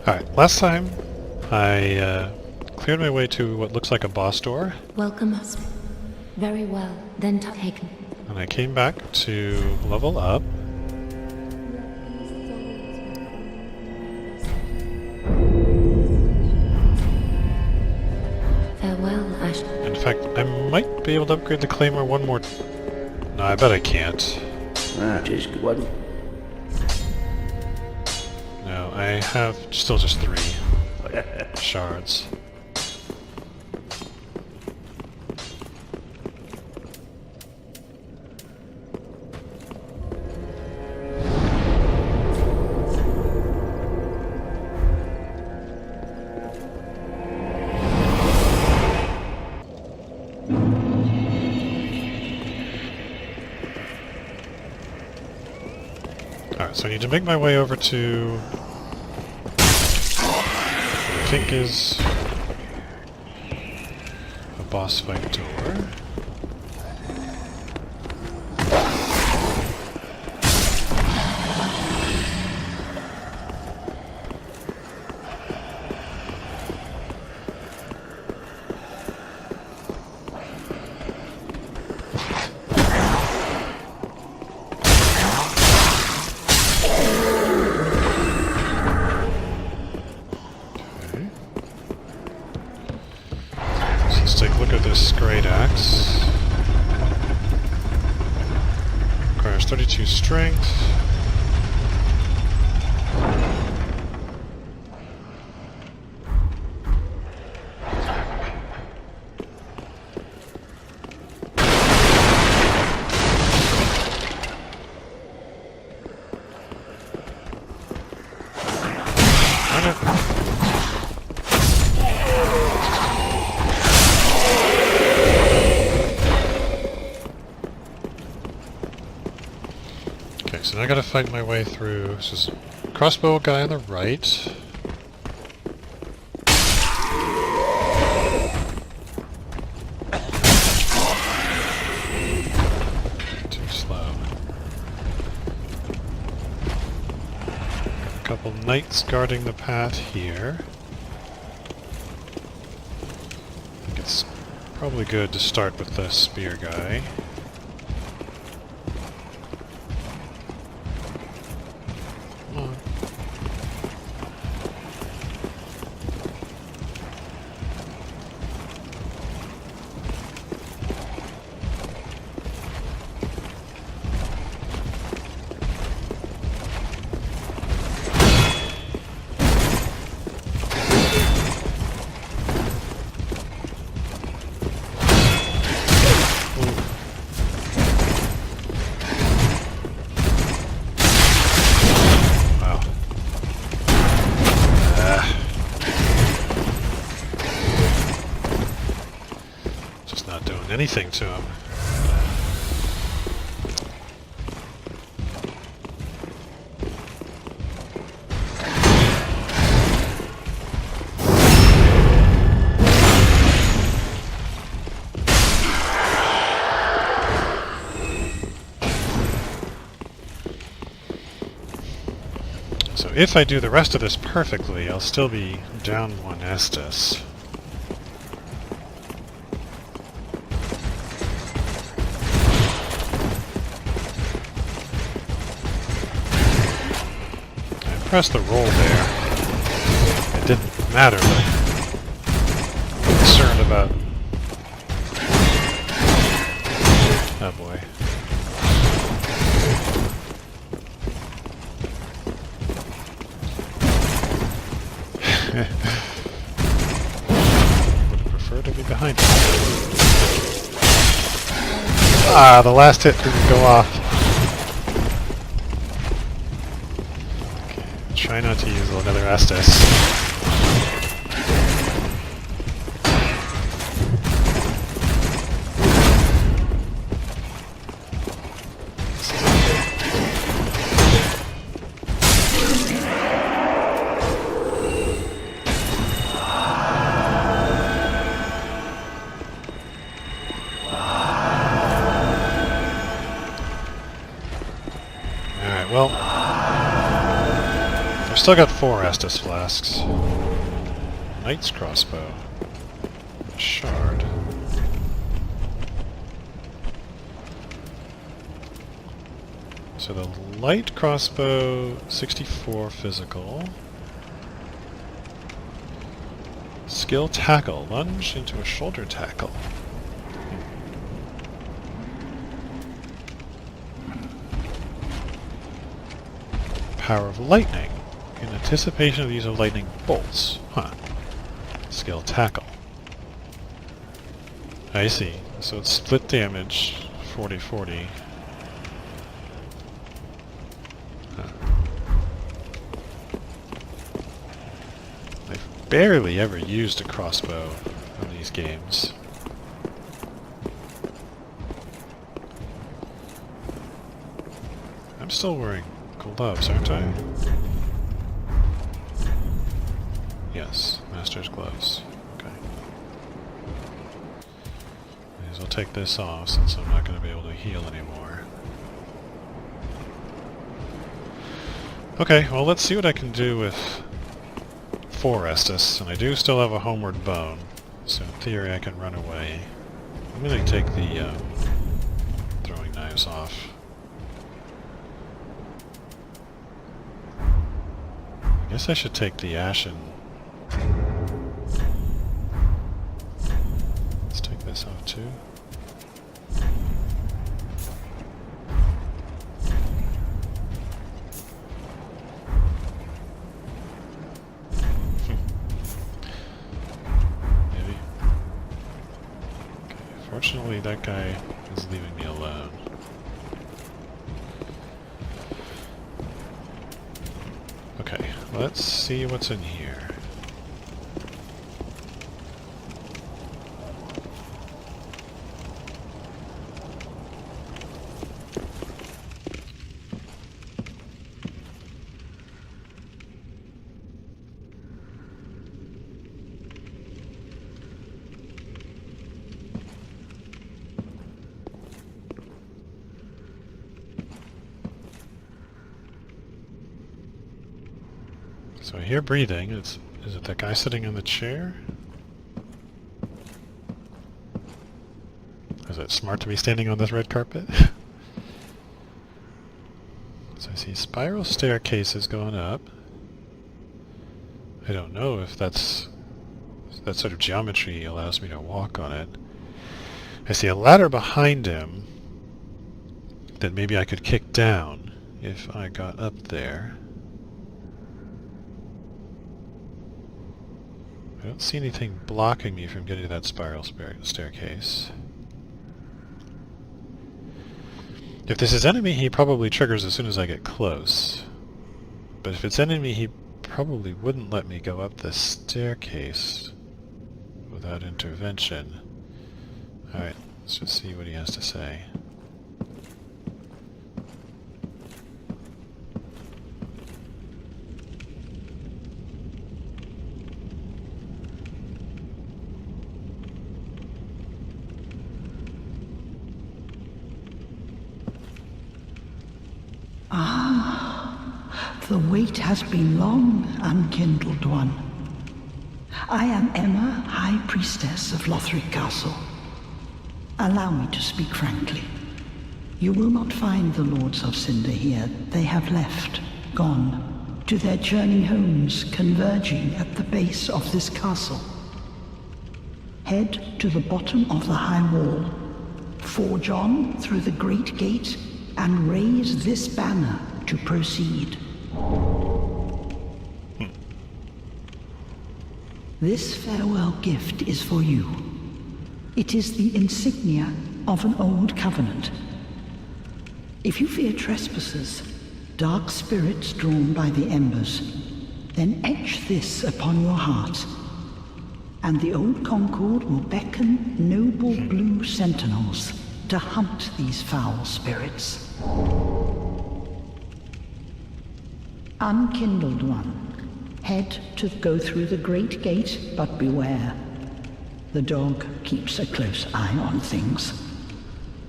Alright, last time I cleared my way to what looks like a boss door, Welcome us. Very well, then taken. and I came back to level up. Farewell, Ash. In fact, I might be able to upgrade the Claymore one more... No, I bet I can't. Just one. No, I have still just 3 shards. Alright, so I need to make my way over to what I think is a boss fight door. Let's take a look at this great axe. Requires 32 strength. Okay, so now I gotta fight my way through. This is crossbow guy on the right. Too slow. Got a couple knights guarding the path here. I think it's probably good to start with the spear guy. Anything to him. So if I do the rest of this perfectly, I'll still be down 1 Estus. Press the roll there. It didn't matter, but I'm concerned about... Oh boy. Would have preferred to be behind him. Ah, the last hit didn't go off. Try not to use another Estus. Alright, well... I've still got 4 Estus flasks. Knight's crossbow. A shard. So the light crossbow, 64 physical. Skill tackle. Lunge into a shoulder tackle. Power of lightning. In anticipation of the use of lightning bolts. Huh. Skill tackle. I see. So it's split damage, 40-40. I've barely ever used a crossbow in these games. I'm still wearing gloves, aren't I? Yes, Master's gloves. Okay. May as well take this off since I'm not going to be able to heal anymore. Okay, well let's see what I can do with 4 Estus, and I do still have a homeward bone, so in theory I can run away. I'm going to take the throwing knives off. I guess I should take the ashen. Let's take this off too. Maybe. Okay, fortunately that guy is leaving me alone. Okay, let's see what's in here. So I hear breathing. Is it that guy sitting in the chair? Is it smart to be standing on this red carpet? So I see spiral staircases going up. I don't know if that sort of geometry allows me to walk on it. I see a ladder behind him that maybe I could kick down if I got up there. I don't see anything blocking me from getting to that spiral staircase. If this is enemy, he probably triggers as soon as I get close. But if it's enemy, he probably wouldn't let me go up this staircase without intervention. Alright, let's just see what he has to say. The wait has been long, unkindled one. I am Emma, High Priestess of Lothric Castle. Allow me to speak frankly. You will not find the Lords of Cinder here. They have left, gone, to their journey homes converging at the base of this castle. Head to the bottom of the high wall, forge on through the great gate, and raise this banner to proceed. This farewell gift is for you. It is the insignia of an old covenant. If you fear trespassers, dark spirits drawn by the embers, then etch this upon your heart, and the old Concord will beckon noble blue sentinels to hunt these foul spirits. Unkindled one, head to go through the great gate, but beware. The dog keeps a close eye on things.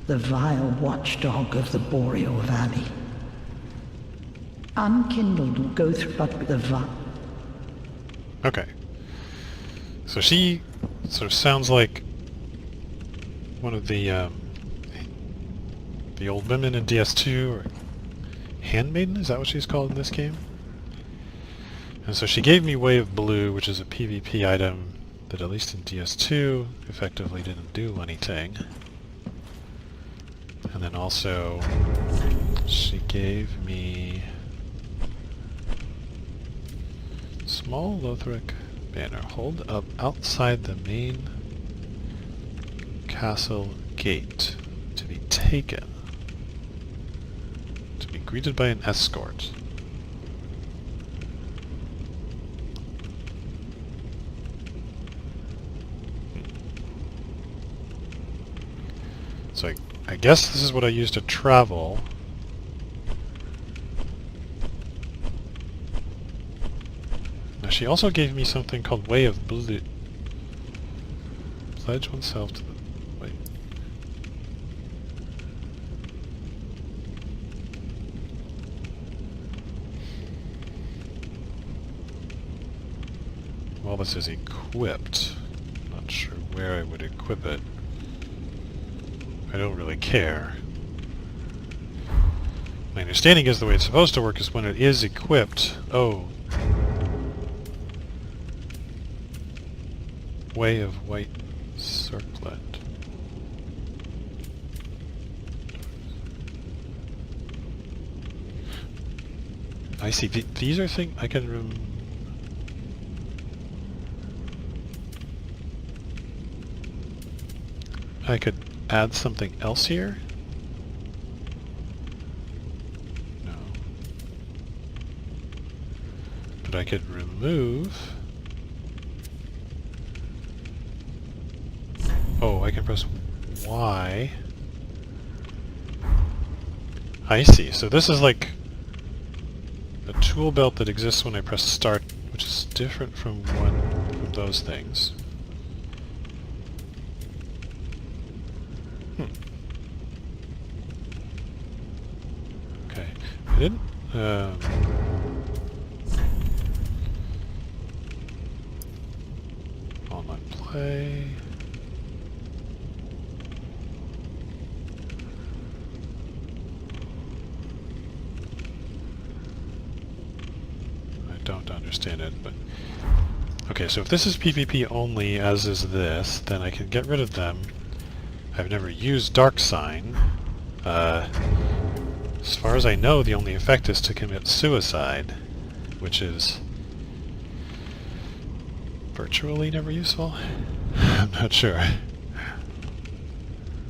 The vile watchdog of the Boreal Valley. Unkindled will go through but the Okay. So she sort of sounds like one of the old women in DS2, or Handmaiden, is that what she's called in this game? And so she gave me Way of Blue, which is a PvP item that at least in DS2 effectively didn't do anything. And then also she gave me small Lothric banner. Hold up outside the main castle gate to be taken. To be greeted by an escort. So I guess this is what I use to travel. Now she also gave me something called Way of Blue. Pledge oneself to the... Wait. Well, this is equipped. Not sure where I would equip it. I don't really care. My understanding is the way it's supposed to work is when it is equipped... Oh. Way of White Circlet. I see. These are things I can I could add something else here? No. But I could remove... Oh, I can press Y. I see. So this is like a tool belt that exists when I press start, which is different from those things. Okay. I didn't... online play... don't understand it, but... Okay, so if this is PvP only, as is this, then I can get rid of them. I've never used Dark Sign. As far as I know, the only effect is to commit suicide, which is virtually never useful? I'm not sure.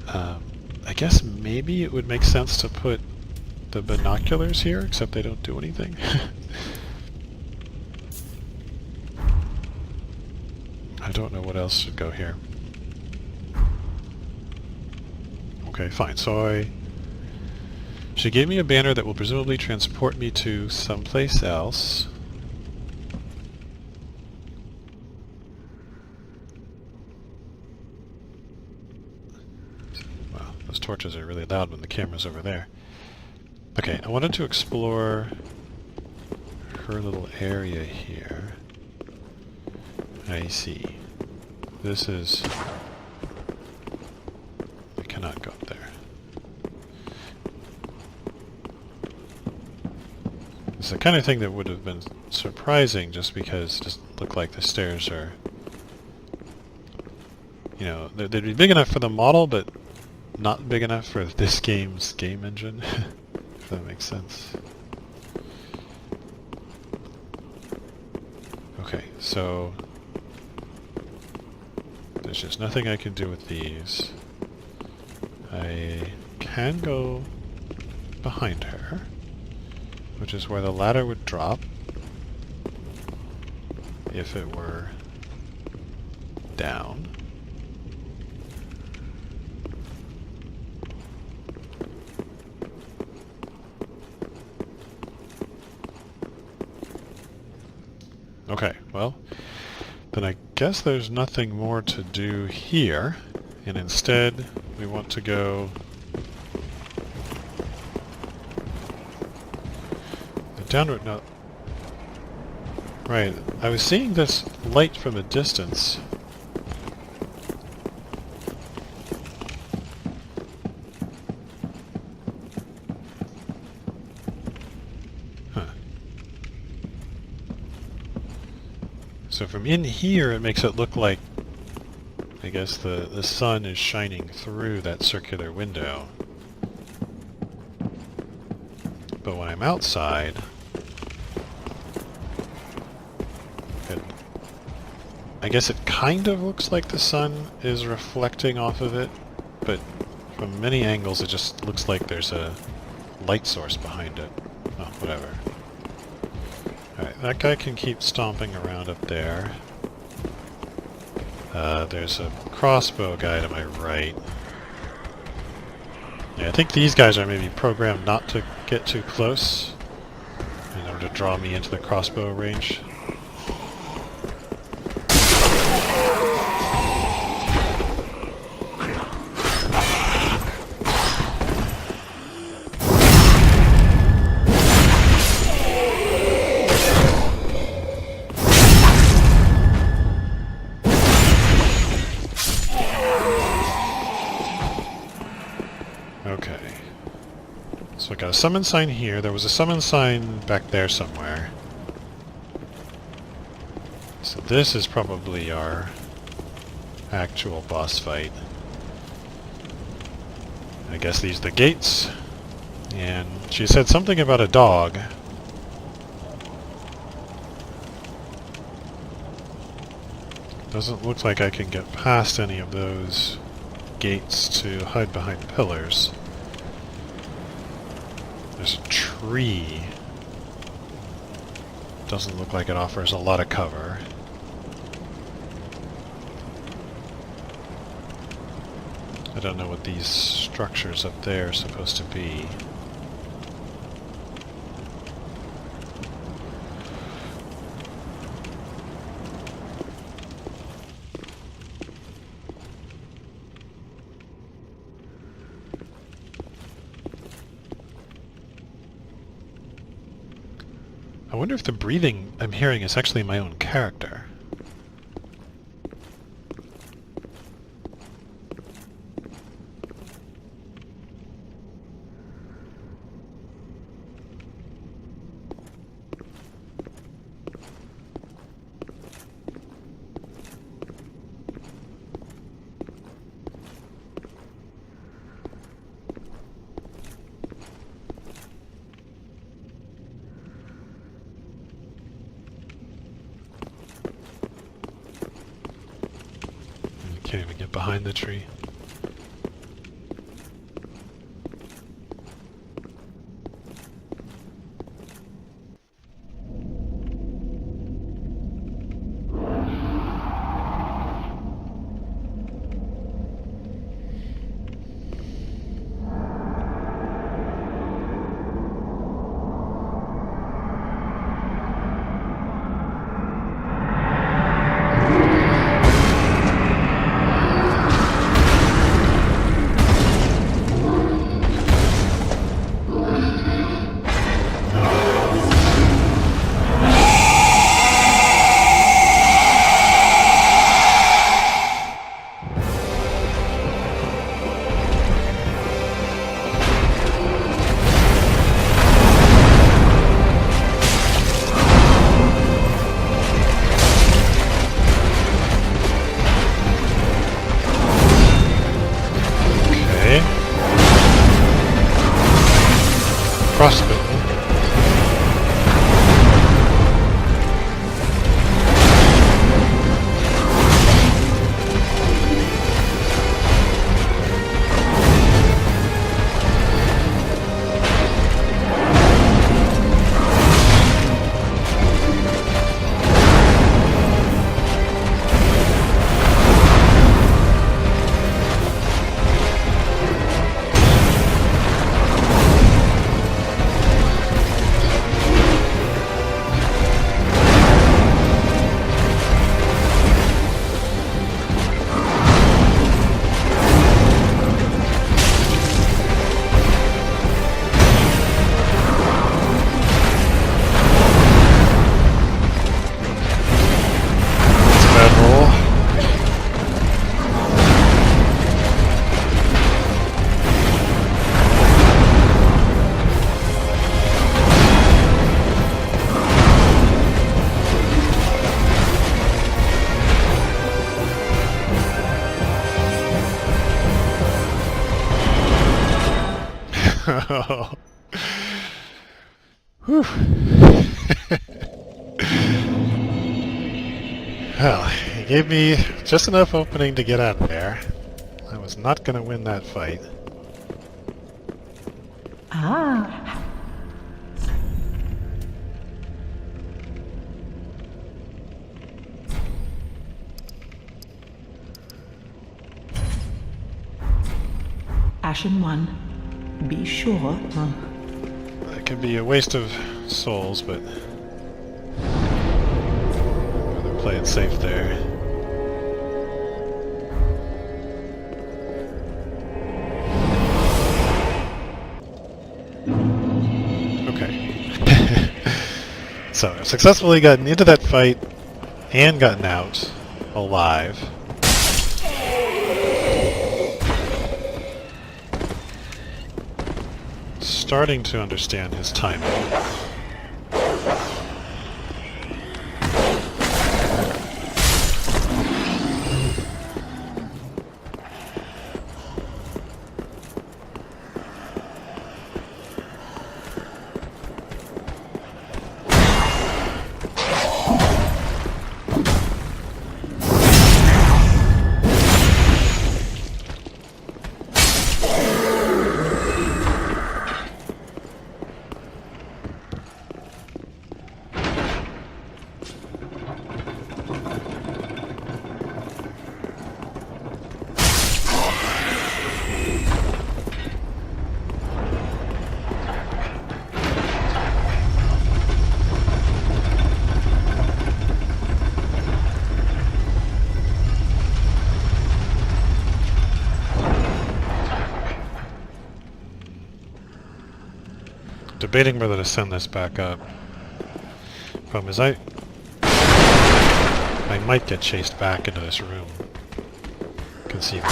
I guess maybe it would make sense to put the binoculars here, except they don't do anything. I don't know what else should go here. Okay, fine. So she gave me a banner that will presumably transport me to someplace else. Wow, those torches are really loud when the camera's over there. Okay, I wanted to explore her little area here. I see. This is... I cannot go up there. It's the kind of thing that would have been surprising just because it doesn't look like the stairs are... You know, they'd be big enough for the model, but not big enough for this game's game engine, if that makes sense. Okay, so... There's just nothing I can do with these. I can go behind her, which is where the ladder would drop if it were down. Okay, well, then I guess there's nothing more to do here, and instead we want to go downward? No. Right. I was seeing this light from a distance. Huh. So from in here it makes it look like, I guess, the sun is shining through that circular window. But when I'm outside, I guess it kind of looks like the sun is reflecting off of it, but from many angles it just looks like there's a light source behind it. Oh, whatever. Alright, that guy can keep stomping around up there. There's a crossbow guy to my right. Yeah, I think these guys are maybe programmed not to get too close in order to draw me into the crossbow range. Okay. So I got a summon sign here. There was a summon sign back there somewhere. So this is probably our actual boss fight. I guess these are the gates. And she said something about a dog. Doesn't look like I can get past any of those gates to hide behind pillars. There's a tree. Doesn't look like it offers a lot of cover. I don't know what these structures up there are supposed to be. I wonder if the breathing I'm hearing is actually my own character. Can't even get behind the tree. Frostbitten. no. Whew. Well, he gave me just enough opening to get out of there. I was not going to win that fight. Ah. Ashen One, be sure. That can be a waste of souls, but I'd rather play it safe there. Okay. So, I've successfully gotten into that fight and gotten out alive. Starting to understand his timing. Debating whether to send this back up. Problem is I might get chased back into this room. Conceivably.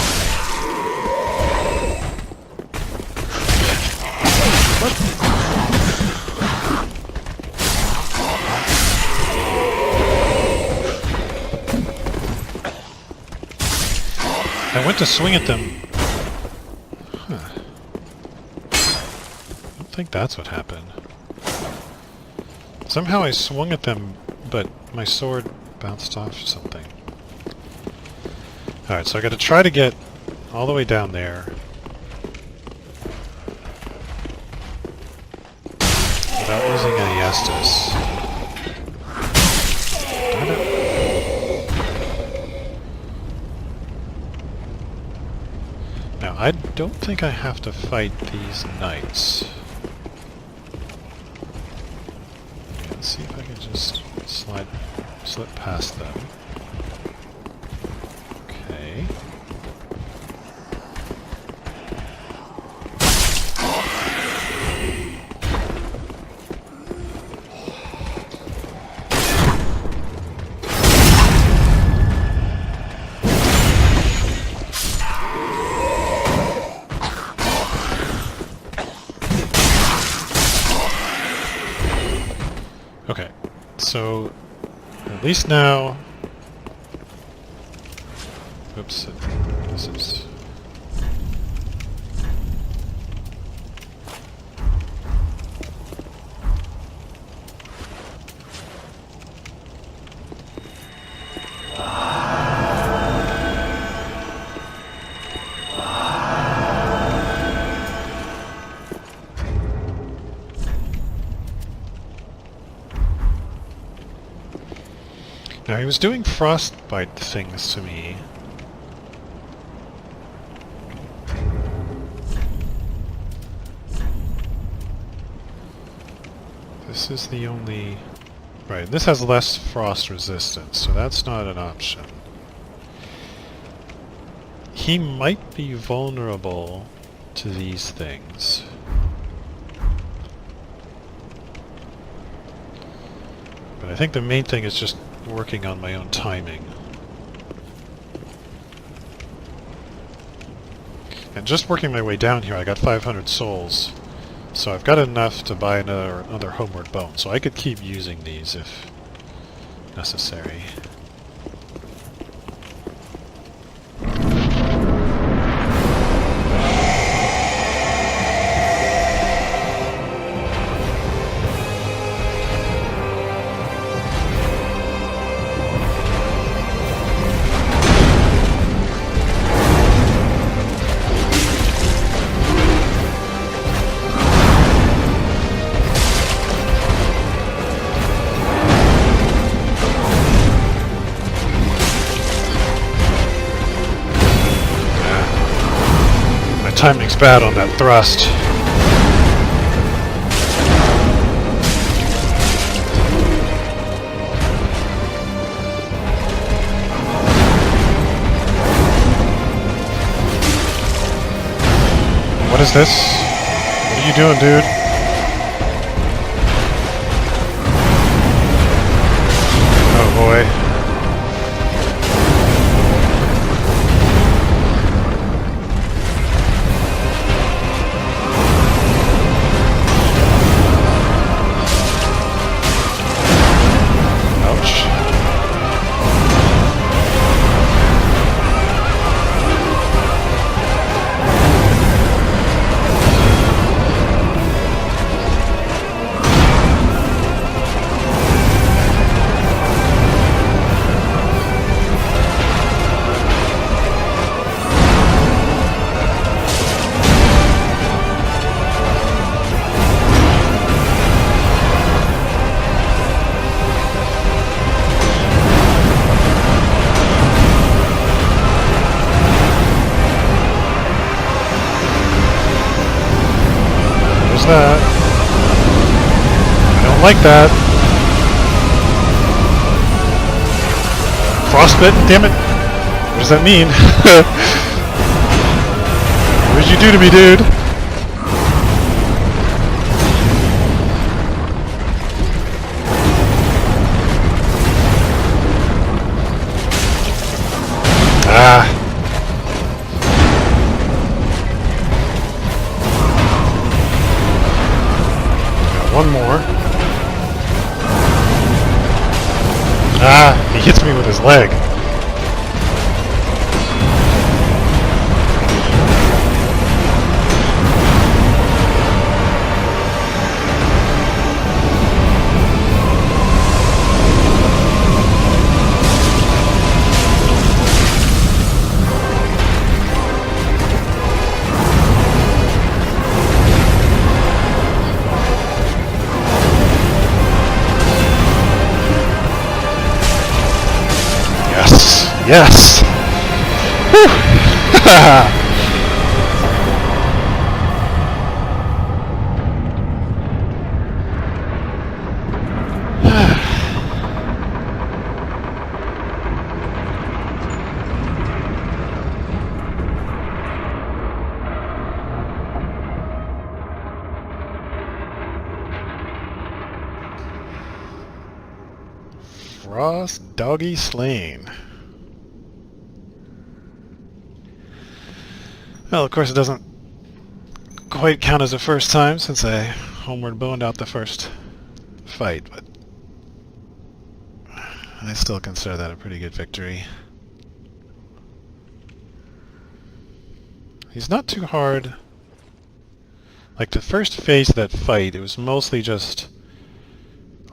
I went to swing at them. Huh. I think that's what happened. Somehow I swung at them, but my sword bounced off something. Alright, so I gotta try to get all the way down there without using any Estus. Darn it. Now, I don't think I have to fight these knights. Let's see if I can just slip past them. Okay. Okay, so at least now. Oops, this is. Now he was doing frostbite things to me. This is the only... Right, this has less frost resistance, so that's not an option. He might be vulnerable to these things. But I think the main thing is just working on my own timing. And just working my way down here, I got 500 souls. So I've got enough to buy another homeward bone. So I could keep using these if necessary. timing's bad on that thrust. What is this? What are you doing, dude? Oh boy. Ouch. That. I don't like that. Frostbitten, damn it. What does that mean? What did you do to me, dude? Ah. One more. Ah, he hits me with his leg. Yes! Whew! Frost doggy slain. Well, of course it doesn't quite count as a first time since I homeward boned out the first fight, but I still consider that a pretty good victory. He's not too hard. Like the first phase of that fight, it was mostly just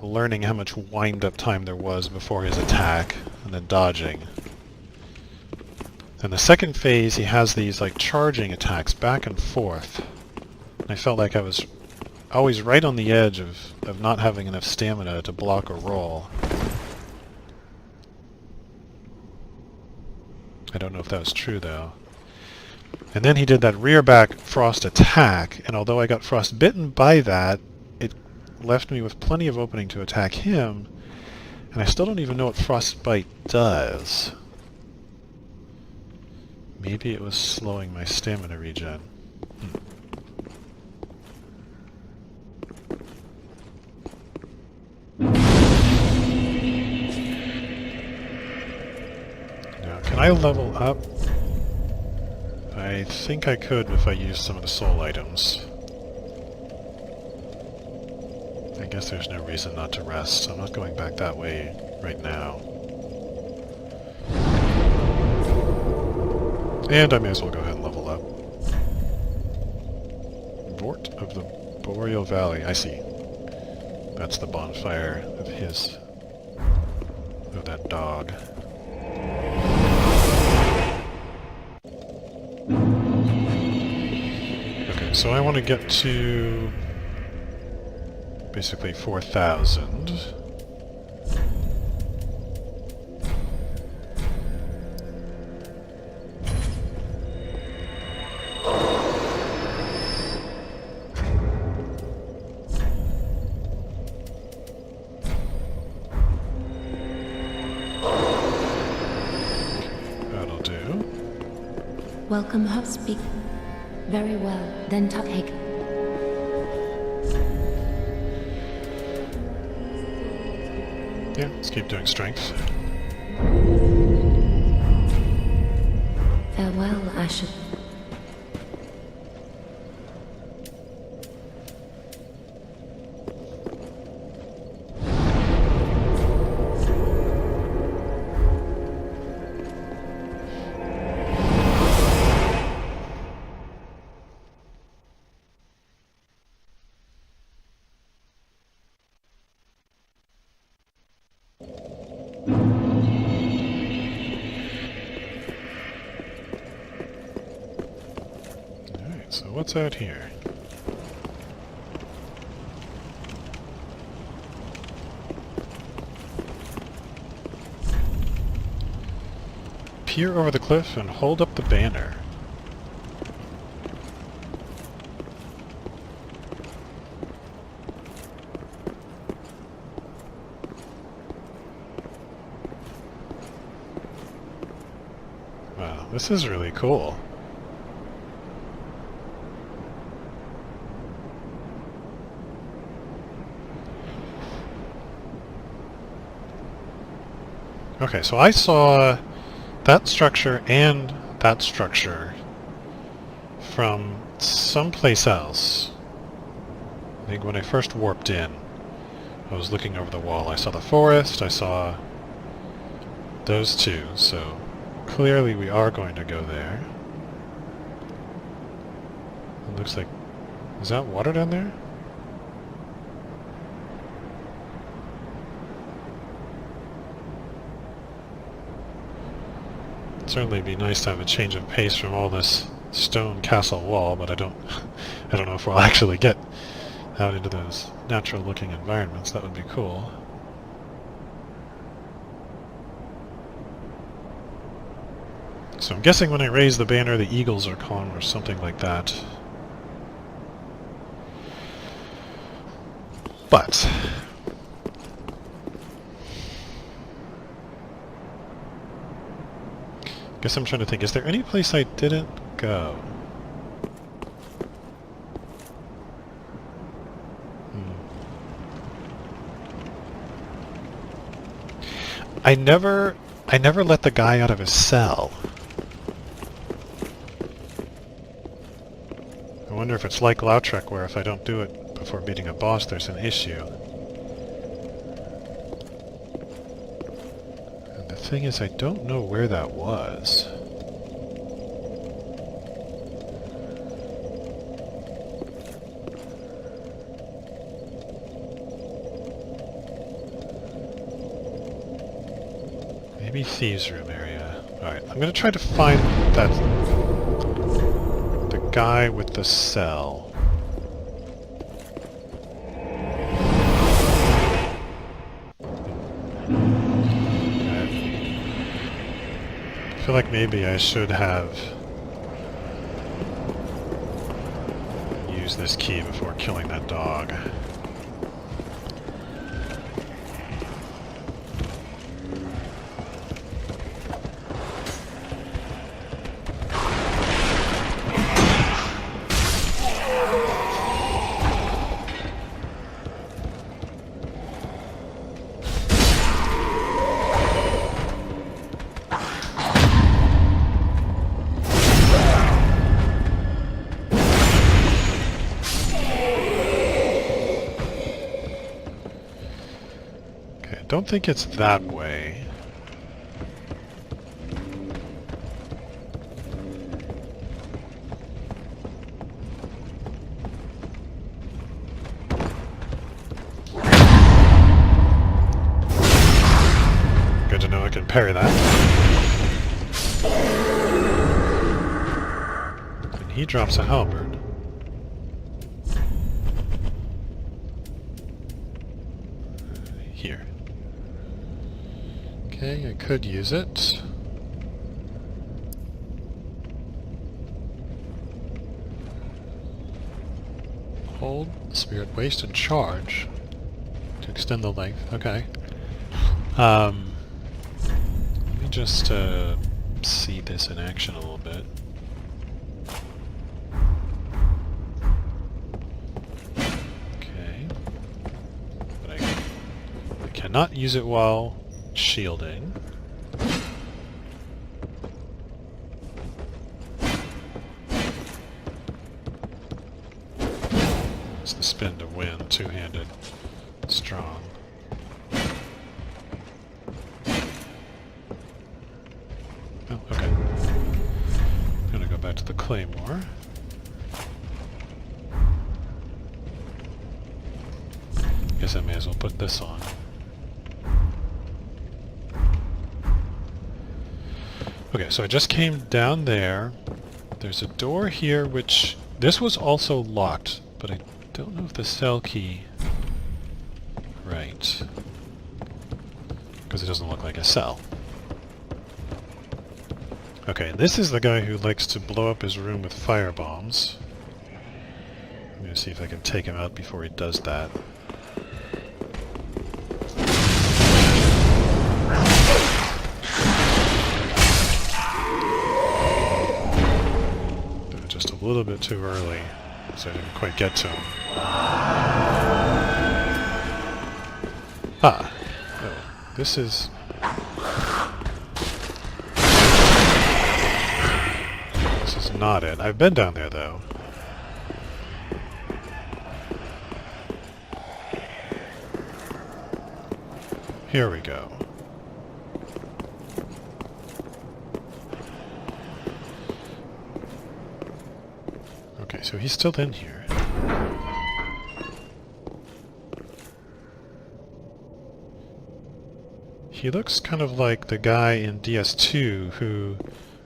learning how much wind-up time there was before his attack, and then dodging. And the second phase, he has these like charging attacks back and forth. And I felt like I was always right on the edge of not having enough stamina to block or roll. I don't know if that was true though. And then he did that rear back frost attack, and although I got frostbitten by that, it left me with plenty of opening to attack him, and I still don't even know what frostbite does. Maybe it was slowing my stamina regen. Now, can I level up? I think I could if I used some of the soul items. I guess there's no reason not to rest, so I'm not going back that way right now. And I may as well go ahead and level up. Vordt of the Boreal Valley. I see. That's the bonfire of his... of that dog. Okay, so I want to get to... basically 4,000. Welcome home. Speak. Very well. Then take. Yeah, let's keep doing strength. Farewell, I should. Alright, so what's out here? Peer over the cliff and hold up the banner. Wow, this is really cool. Okay, so I saw that structure and that structure from someplace else. I think when I first warped in, I was looking over the wall. I saw the forest, I saw those two, so clearly we are going to go there. It looks like... is that water down there? It'd certainly be nice to have a change of pace from all this stone castle wall, but I don't know if we'll actually get out into those natural looking environments. That would be cool. So I'm guessing when I raise the banner, the eagles are calm or something like that. But guess I'm trying to think, is there any place I didn't go? I never let the guy out of his cell. I wonder if it's like Lautrec, where if I don't do it before beating a boss, there's an issue. And the thing is, I don't know where that was. Maybe Thieves' Room area. Alright, I'm gonna try to find that... the guy with the cell. I feel like maybe I should have used this key before killing that dog. Don't think it's that way. Good to know I can parry that. And he drops a halberd. Here. Okay, I could use it. Hold, Spirit Waste, and Charge to extend the length. Okay. Let me just see this in action a little bit. I cannot use it while shielding. It's the spin to win, two-handed, strong. Oh, okay. I'm gonna go back to the claymore. Guess I may as well put this on. Okay, so I just came down there. There's a door here which... This was also locked, but I don't know if the cell key... Right. Because it doesn't look like a cell. Okay, this is the guy who likes to blow up his room with firebombs. I'm gonna see if I can take him out before he does that. Just a little bit too early, so I didn't quite get to him. Ah! Oh, this is... This is not it. I've been down there, though. Here we go. Okay, so he's still in here. He looks kind of like the guy in DS2 who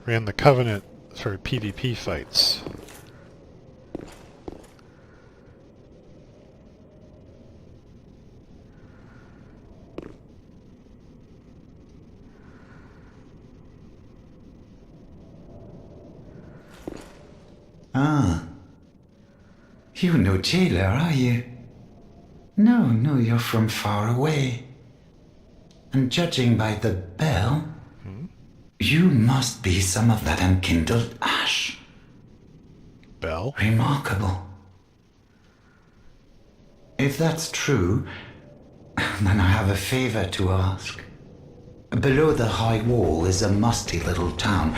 ran the Covenant for PvP fights. Ah. You're no jailer, are you? No, you're from far away. And judging by the bell, you must be some of that unkindled ash. Bell? Remarkable. If that's true, then I have a favor to ask. Below the high wall is a musty little town.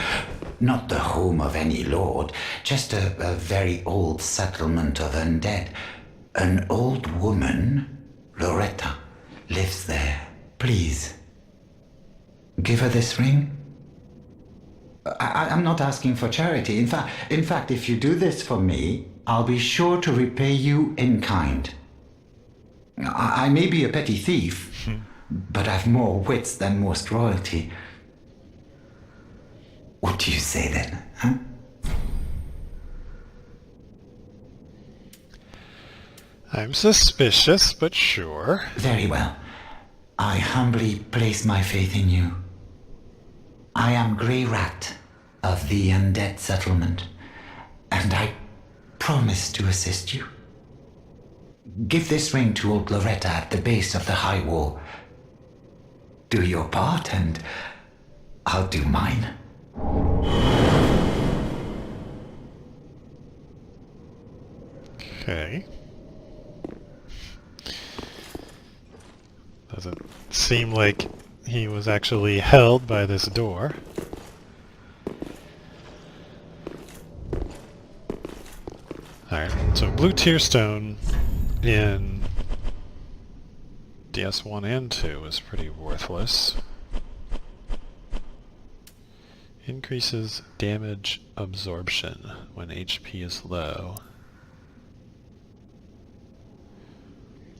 Not the home of any lord, just a very old settlement of undead. An old woman, Loretta, lives there. Please, give her this ring. I'm not asking for charity. In fact, if you do this for me, I'll be sure to repay you in kind. I may be a petty thief, but I've more wits than most royalty. What do you say then, huh? I'm suspicious, but sure. Very well. I humbly place my faith in you. I am Grey Rat of the Undead Settlement, and I promise to assist you. Give this ring to old Loretta at the base of the high wall. Do your part, and I'll do mine. Okay. Doesn't seem like he was actually held by this door. Alright, so blue tier stone in DS1 and 2 is pretty worthless. Increases damage absorption when HP is low.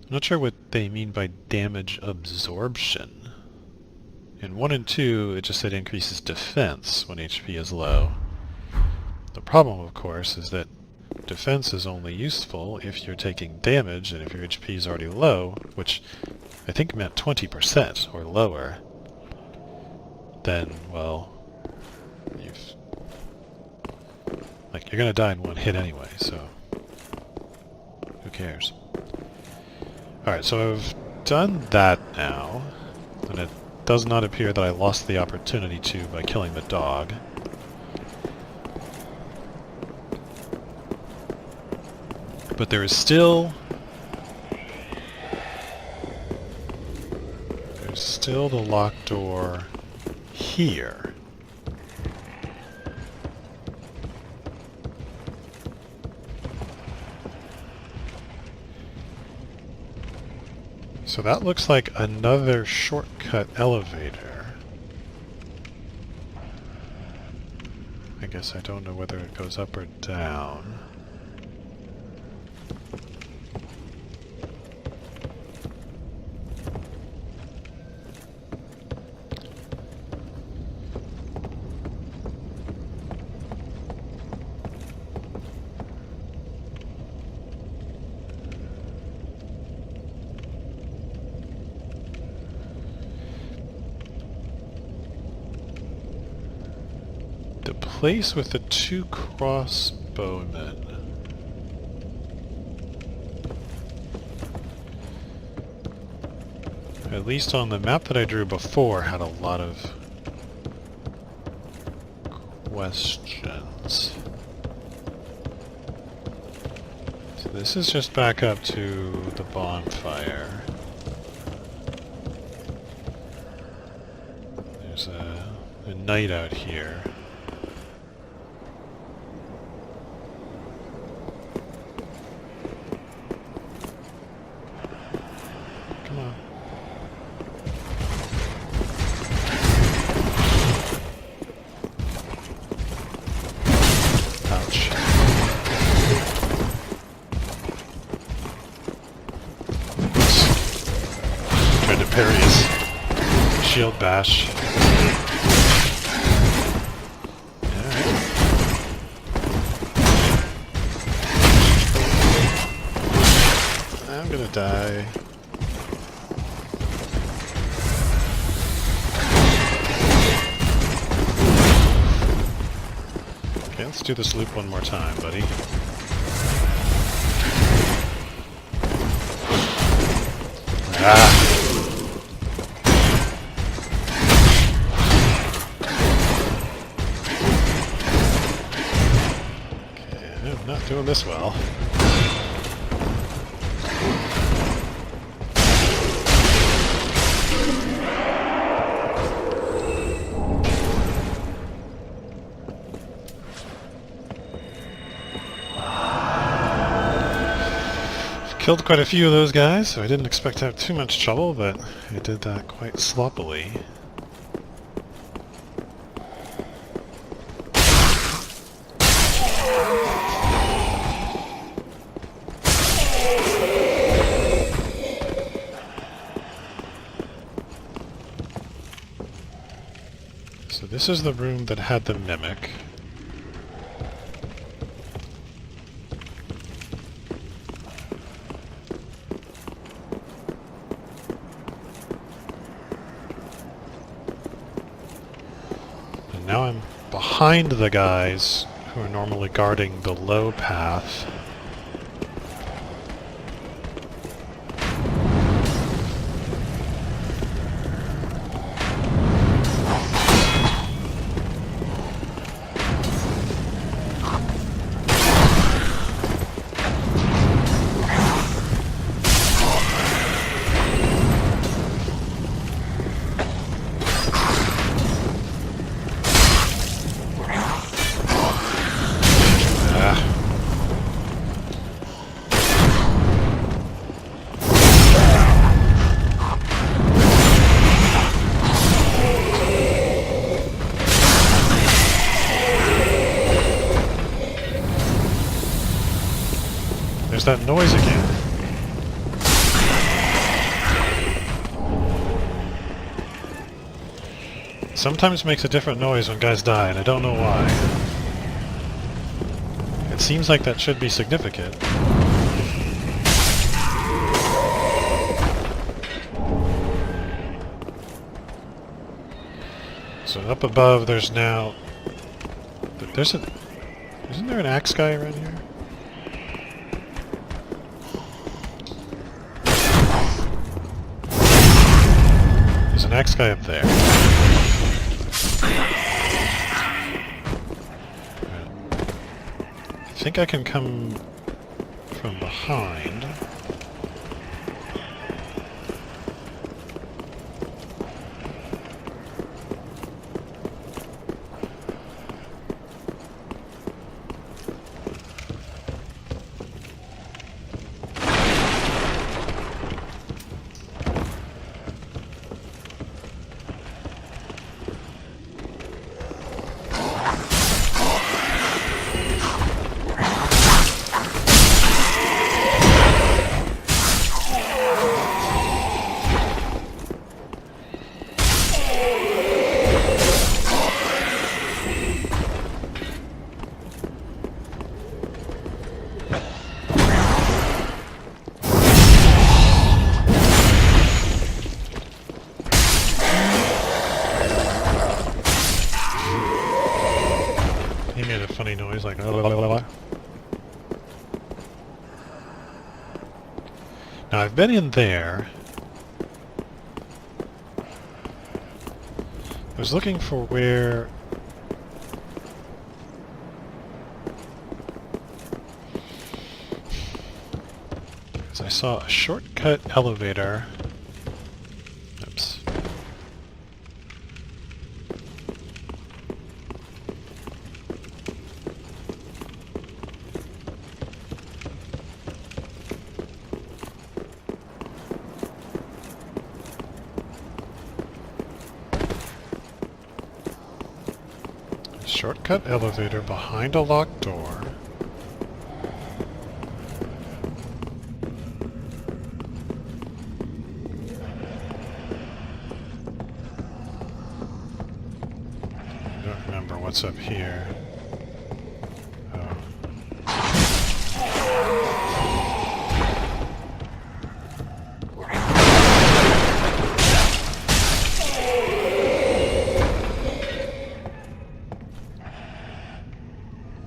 I'm not sure what they mean by damage absorption. In 1 and 2, it just said increases defense when HP is low. The problem, of course, is that defense is only useful if you're taking damage and if your HP is already low, which I think meant 20% or lower. Then, well, you're gonna die in one hit anyway, so who cares? Alright, so I've done that now, and it does not appear that I lost the opportunity to by killing the dog. But there is still there's still the locked door here. So that looks like another shortcut elevator. I guess I don't know whether it goes up or down. The place with the two crossbowmen. At least on the map that I drew before had a lot of questions. So this is just back up to the bonfire. There's a knight out here. Come on. Ouch. Tried to parry his shield bash. Alright. I'm gonna die. Okay, let's do this loop one more time, buddy. Ah! Okay, I'm not doing this well. Killed quite a few of those guys, so I didn't expect to have too much trouble, but I did that quite sloppily. So this is the room that had the mimic. Now I'm behind the guys who are normally guarding the low path. There's that noise again. Sometimes makes a different noise when guys die, and I don't know why. It seems like that should be significant. So up above there's now... Isn't there an axe guy around here? There's an axe guy up there. I think I can come from behind. funny noise like la la la la. Now I've been in there. I was looking for where... Because I saw a shortcut elevator. Oops. Shortcut elevator behind a locked door. I don't remember what's up here. Oh.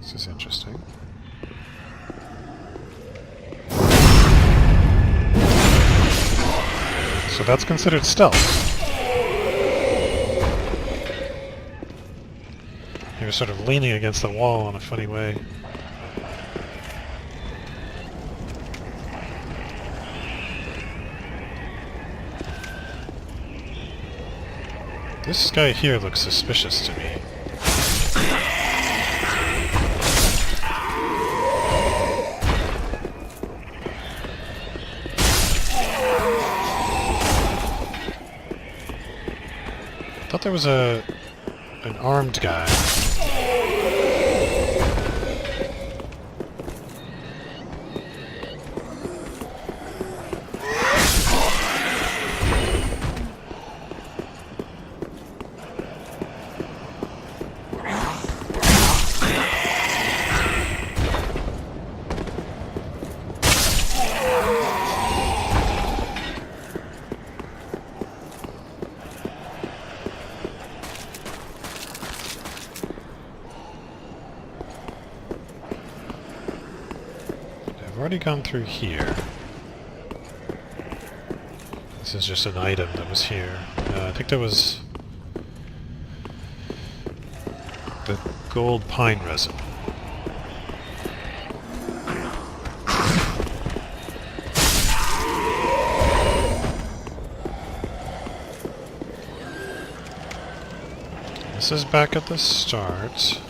This is interesting. So that's considered stealth. He was sort of leaning against the wall in a funny way. This guy here looks suspicious to me. I thought there was an armed guy. I've already gone through here. This is just an item that was here. I think that was the gold pine resin. This is back at the start.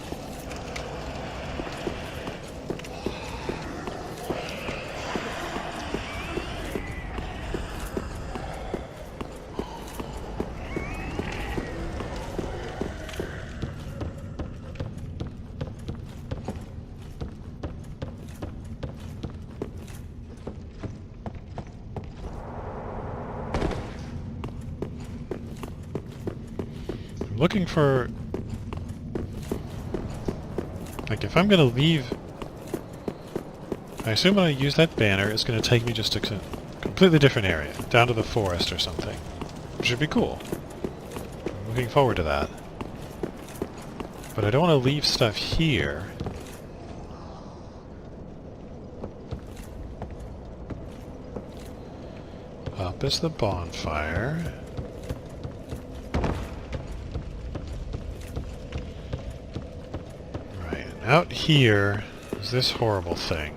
Looking for, like, if I'm gonna leave, I assume when I use that banner it's gonna take me just to a completely different area, down to the forest or something, which would be cool. I'm looking forward to that. But I don't want to leave stuff here. Up is the bonfire. Out here is this horrible thing.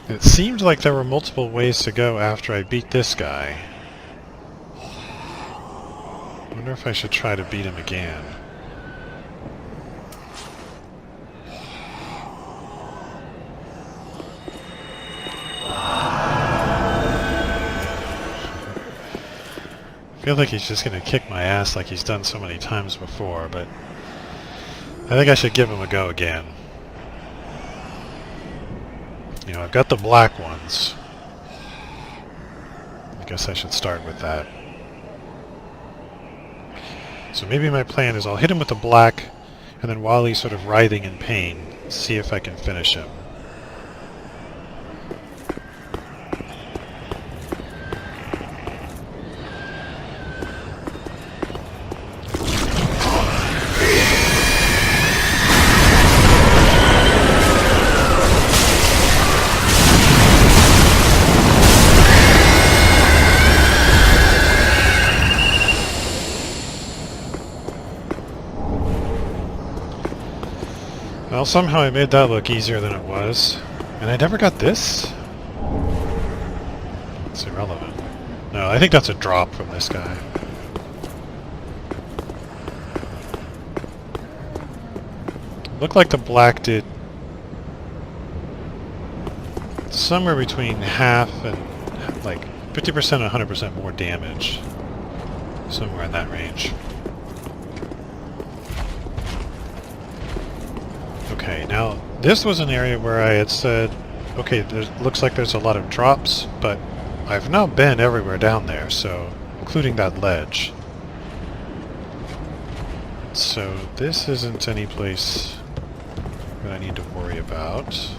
It seemed like there were multiple ways to go after I beat this guy. I wonder if I should try to beat him again. I feel like he's just going to kick my ass like he's done so many times before, but I think I should give him a go again. You know, I've got the black ones. I guess I should start with that. So maybe my plan is I'll hit him with the black, and then while he's sort of writhing in pain, see if I can finish him. Well, somehow I made that look easier than it was. And I never got this? It's irrelevant. No, I think that's a drop from this guy. Looked like the black did somewhere between half and like 50% and 100% more damage. Somewhere in that range. Okay, now this was an area where I had said, okay, looks like there's a lot of drops, but I've now been everywhere down there, so including that ledge. So this isn't any place that I need to worry about.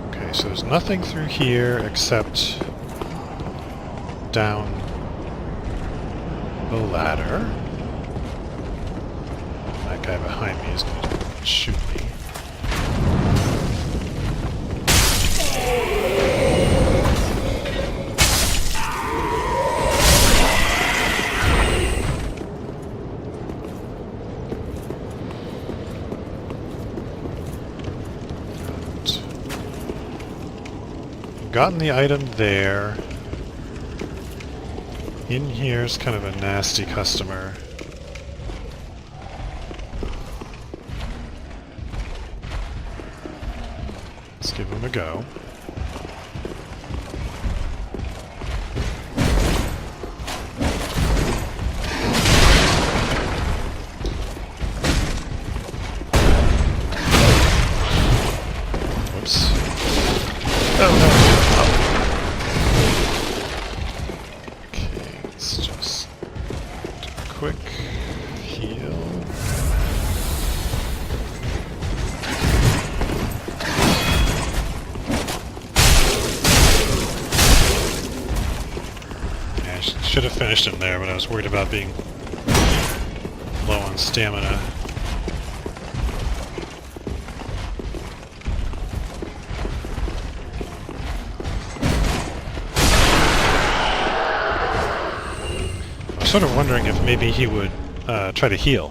Okay, so there's nothing through here except down the ladder. That guy behind me is going to shoot me. Gotten the item there. In here's kind of a nasty customer. Let's give him a go. Whoops. Oh no! Okay, let's just do a quick heal. Yeah, I should have finished him there, but I was worried about being low on stamina. Sort of wondering if maybe he would try to heal.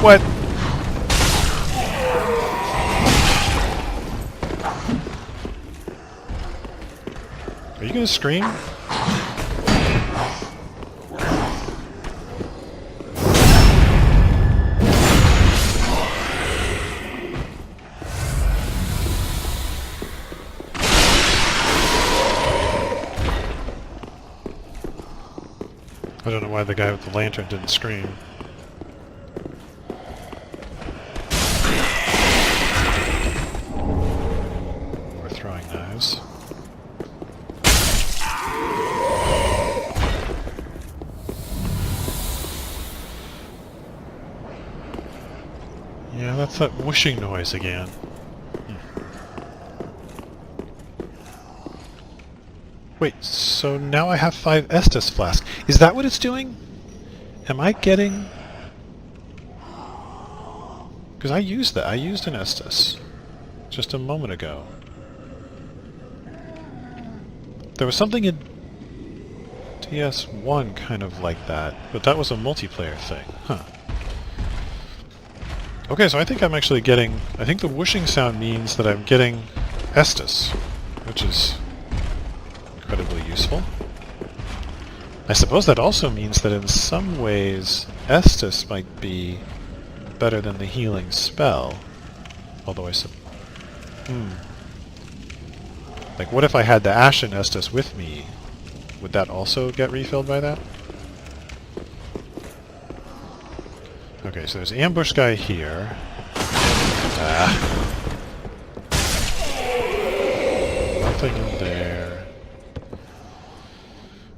What? Are you gonna scream? I don't know why the guy with the lantern didn't scream. We're throwing knives. Yeah, that's that whooshing noise again. Wait, so now I have 5 Estus flasks. Is that what it's doing? Am I getting... Because I used that. I used an Estus just a moment ago. There was something in DS1 kind of like that, but that was a multiplayer thing. Huh. Okay, so I think I'm actually getting... I think the whooshing sound means that I'm getting Estus, which is incredibly useful. I suppose that also means that in some ways Estus might be better than the healing spell. Although like, what if I had the Ashen Estus with me? Would that also get refilled by that? Okay, so there's an ambush guy here. Nothing in there.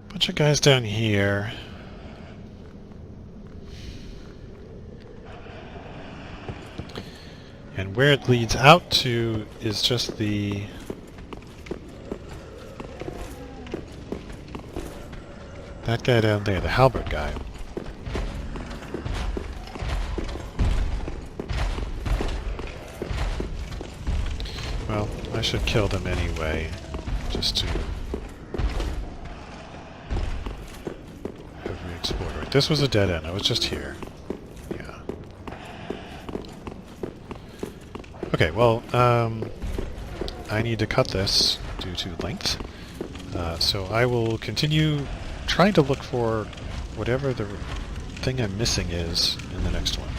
Bunch of guys down here. where it leads out to is just the... that guy down there, the halberd guy. Well, I should kill them anyway, just to have re-explored. Right, this was a dead end, I was just here. Yeah. Okay, well, I need to cut this due to length, so I will continue trying to look for whatever the thing I'm missing is in the next one.